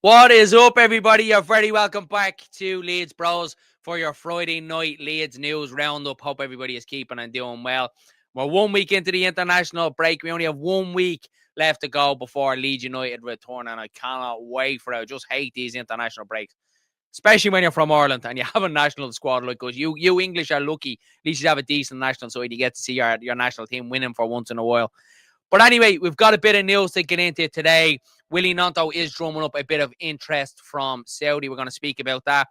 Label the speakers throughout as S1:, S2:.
S1: What is up, everybody? You're very welcome back to Leeds Bros for your Friday night Leeds news roundup. Hope everybody is keeping and doing well. We're 1 week into the international break. We only have 1 week left to go before Leeds United return, and I cannot wait for it. I just hate these international breaks, especially when you're from Ireland and you have a national squad like us. You English are lucky. At least you have a decent national side. You get to see your national team winning for once in a while. But anyway, we've got a bit of news to get into today. Wilfried Gnonto is drumming up a bit of interest from Saudi. We're going to speak about that.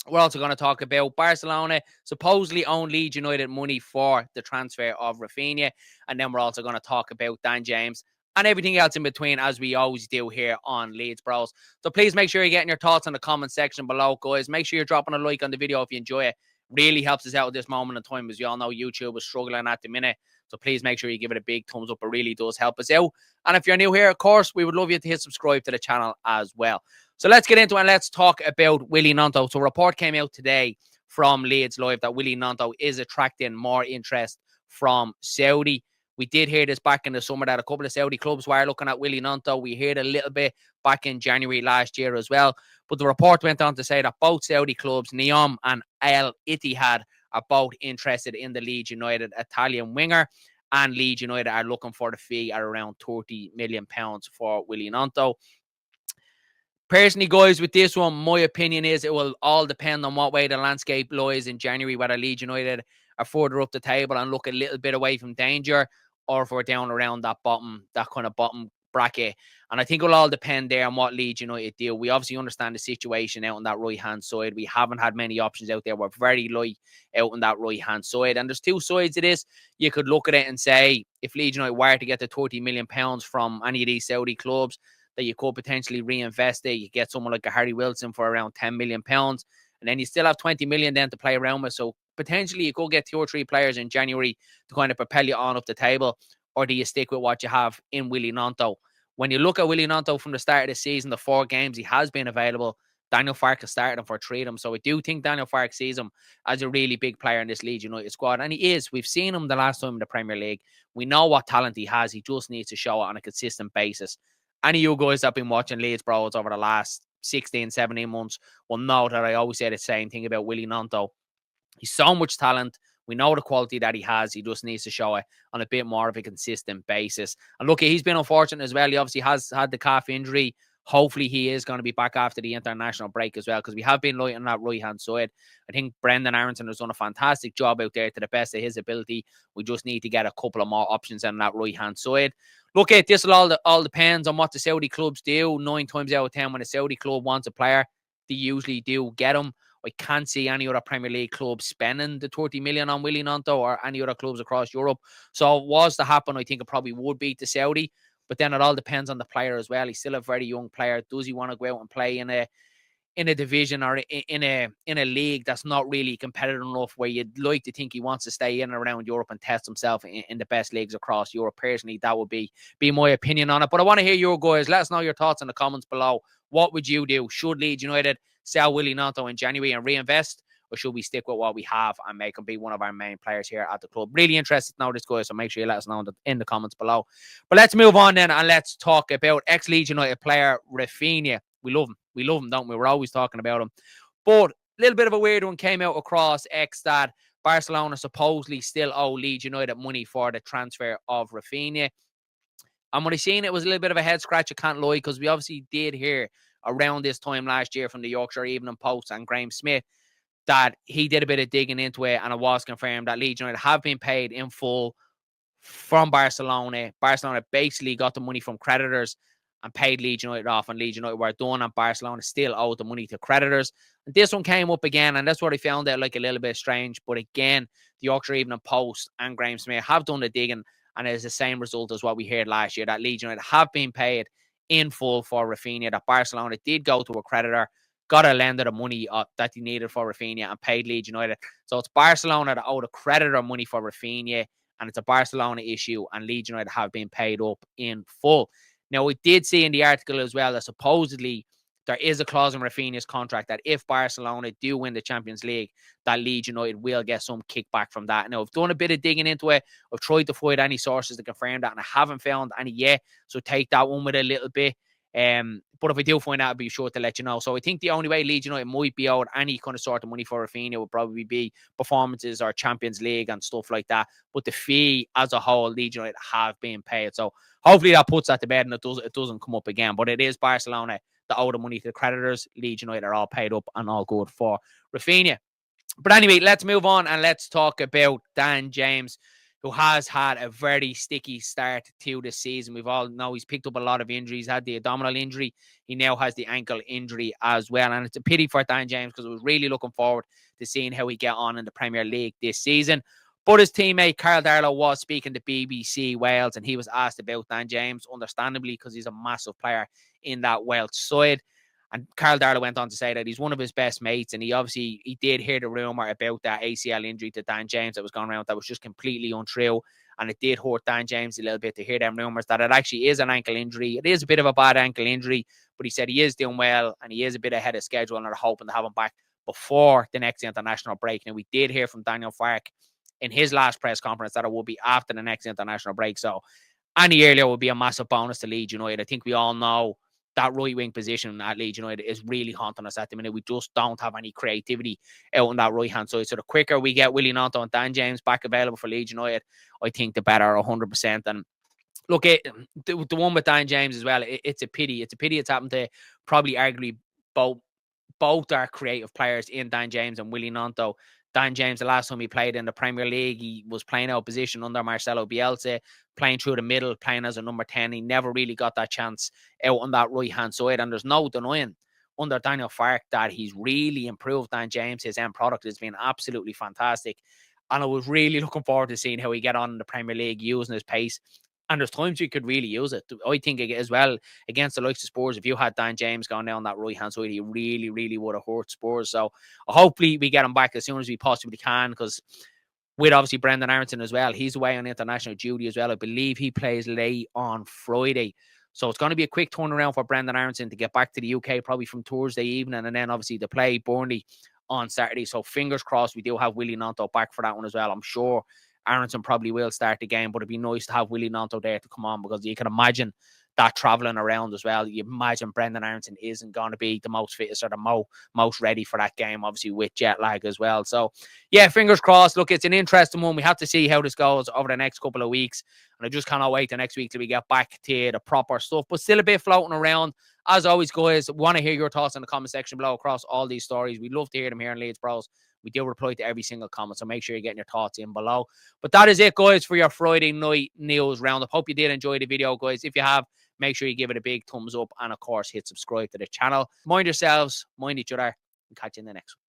S1: We're also going to talk about Barcelona supposedly own Leeds United money for the transfer of Raphinha. And then we're also going to talk about Dan James and everything else in between, as we always do here on Leeds Bros. So please make sure you're getting your thoughts in the comment section below, guys. Make sure you're dropping a like on the video if you enjoy it. Really helps us out at this moment in time, as you all know, YouTube is struggling at the minute. So please make sure you give it a big thumbs up. It really does help us out. And if you're new here, of course, we would love you to hit subscribe to the channel as well. So let's get into it and let's talk about Wilfried Gnonto. So a report came out today from Leeds Live that Wilfried Gnonto is attracting more interest from Saudi. We did hear this back in the summer that a couple of Saudi clubs were looking at Wilfried Gnonto. We heard a little bit back in January last year as well. But the report went on to say that both Saudi clubs, Neom and Al Ittihad, are both interested in the Leeds United Italian winger. And Leeds United are looking for the fee at around £30 million for Wilfried Gnonto. Personally, guys, with this one, my opinion is it will all depend on what way the landscape lies in January, whether Leeds United are further up the table and look a little bit away from danger, or if we're down around that kind of bottom bracket. And I think it'll all depend there on what Leeds United do. We obviously understand the situation out on that right-hand side. We haven't had many options out there. We're very light out on that right-hand side. And there's two sides to this. You could look at it and say, if Leeds United were to get the £30 million from any of these Saudi clubs, that you could potentially reinvest it. You get someone like a Harry Wilson for around £10 million. And then you still have 20 million then to play around with. So potentially you could get 2 or 3 players in January to kind of propel you on up the table. Or do you stick with what you have in Wilfried Gnonto? When you look at Wilfried Gnonto from the start of the season, the 4 games he has been available, Daniel Farke has started him for 3 of them. So I do think Daniel Farke sees him as a really big player in this Leeds United squad. And he is. We've seen him the last time in the Premier League. We know what talent he has. He just needs to show it on a consistent basis. Any of you guys that have been watching Leeds Bros over the last 16, 17 months will know that I always say the same thing about Wilfried Gnonto. He's so much talent. We know the quality that he has. He just needs to show it on a bit more of a consistent basis. And look, he's been unfortunate as well. He obviously has had the calf injury. Hopefully he is going to be back after the international break as well, because we have been light on that right-hand side. I think Brendan Aronson has done a fantastic job out there to the best of his ability. We just need to get a couple of more options on that right-hand side. Look, this will all depends on what the Saudi clubs do. 9 times out of 10, when a Saudi club wants a player, they usually do get him. I can't see any other Premier League club spending the 30 million on Wilfried Gnonto or any other clubs across Europe. So if it was to happen, I think it probably would beat the Saudi. But then it all depends on the player as well. He's still a very young player. Does he want to go out and play in a division or in a league that's not really competitive enough, where you'd like to think he wants to stay in and around Europe and test himself in the best leagues across Europe? Personally, that would be my opinion on it. But I want to hear your guys. Let us know your thoughts in the comments below. What would you do? Should Leeds United sell Wilfried Gnonto in January and reinvest, or should we stick with what we have and make him be one of our main players here at the club? Really interested to know this, guys, so make sure you let us know in the comments below. But let's move on then, and let's talk about ex-Leeds United player Raphinha. We love him, don't we? We're always talking about him. But a little bit of a weird one came out across X that Barcelona supposedly still owe Leeds United money for the transfer of Raphinha. And when I seen it was a little bit of a head scratch, I can't lie, because we obviously did hear around this time last year from the Yorkshire Evening Post and Graham Smith that he did a bit of digging into it, and it was confirmed that Leeds United have been paid in full from Barcelona. Barcelona basically got the money from creditors and paid Leeds United off, and Leeds United were done, and Barcelona still owed the money to creditors. And this one came up again, and that's what I found out like a little bit strange. But again, the Yorkshire Evening Post and Graham Smith have done the digging, and it's the same result as what we heard last year, that Leeds United have been paid in full for Raphinha, that Barcelona did go to a creditor, got a lender the money that he needed for Raphinha, and paid Leeds United. So it's Barcelona that owed a creditor money for Raphinha, and it's a Barcelona issue, and Leeds United have been paid up in full. Now, we did see in the article as well that supposedly there is a clause in Raphinha's contract that if Barcelona do win the Champions League, that Leeds United will get some kickback from that. Now, I've done a bit of digging into it. I've tried to find any sources to confirm that, and I haven't found any yet. So take that one with a little bit But if I do find out, I'll be sure to let you know. So I think the only way Leeds United might be out any kind of sort of money for Raphinha would probably be performances or Champions League and stuff like that. But the fee as a whole, Leeds United have been paid. So hopefully that puts that to bed and it doesn't come up again. But it is Barcelona that owe the money to the creditors. Leeds United are all paid up and all good for Raphinha. But anyway, let's move on and let's talk about Dan James, who has had a very sticky start to the season. We've all know he's picked up a lot of injuries, had the abdominal injury. He now has the ankle injury as well. And it's a pity for Dan James because I was really looking forward to seeing how he get on in the Premier League this season. But his teammate, Carl Darlow, was speaking to BBC Wales and he was asked about Dan James, understandably, because he's a massive player in that Welsh side. And Carl Darlow went on to say that he's one of his best mates, and he did hear the rumour about that ACL injury to Dan James that was going around that was just completely untrue. And it did hurt Dan James a little bit to hear them rumours that it actually is an ankle injury. It is a bit of a bad ankle injury, but he said he is doing well and he is a bit ahead of schedule and they're hoping to have him back before the next international break. Now, we did hear from Daniel Farke in his last press conference that it will be after the next international break. So any earlier would be a massive bonus to Leeds United. I think we all know that right wing position at Leeds United is really haunting us at the minute. We just don't have any creativity out on that right hand side. So the quicker we get Wilfried Gnonto and Dan James back available for Leeds United, I think the better, 100%. And look, the one with Dan James as well, it's a pity. It's a pity it's happened to probably arguably both our creative players in Dan James and Wilfried Gnonto. Dan James, the last time he played in the Premier League, he was playing out of position under Marcelo Bielsa, playing through the middle, playing as a number 10. He never really got that chance out on that right-hand side. And there's no denying under Daniel Farke that he's really improved Dan James. His end product has been absolutely fantastic. And I was really looking forward to seeing how he get on in the Premier League, using his pace. And there's times you could really use it. I think as well, against the likes of Spurs, if you had Dan James going down that right-hand side, he really, really would have hurt Spurs. So hopefully we get him back as soon as we possibly can, because with obviously Brendan Aronson as well, he's away on international duty as well. I believe he plays late on Friday. So it's going to be a quick turnaround for Brendan Aronson to get back to the UK probably from Thursday evening, and then obviously to play Burnley on Saturday. So fingers crossed we do have Wilfried Gnonto back for that one as well. I'm sure Aronson probably will start the game, but it'd be nice to have Wilfried Gnonto there to come on, because you can imagine that travelling around as well. You imagine Brendan Aronson isn't going to be the most fittest or the most ready for that game, obviously with jet lag as well. So yeah, fingers crossed. Look, it's an interesting one. We have to see how this goes over the next couple of weeks, and I just cannot wait till next week till we get back to the proper stuff, but still a bit floating around. As always, guys, want to hear your thoughts in the comment section below across all these stories. We'd love to hear them here in Leeds Bros. We do reply to every single comment, so make sure you're getting your thoughts in below. But that is it, guys, for your Friday night news roundup. Hope you did enjoy the video, guys. If you have, make sure you give it a big thumbs up and, of course, hit subscribe to the channel. Mind yourselves, mind each other, and catch you in the next one.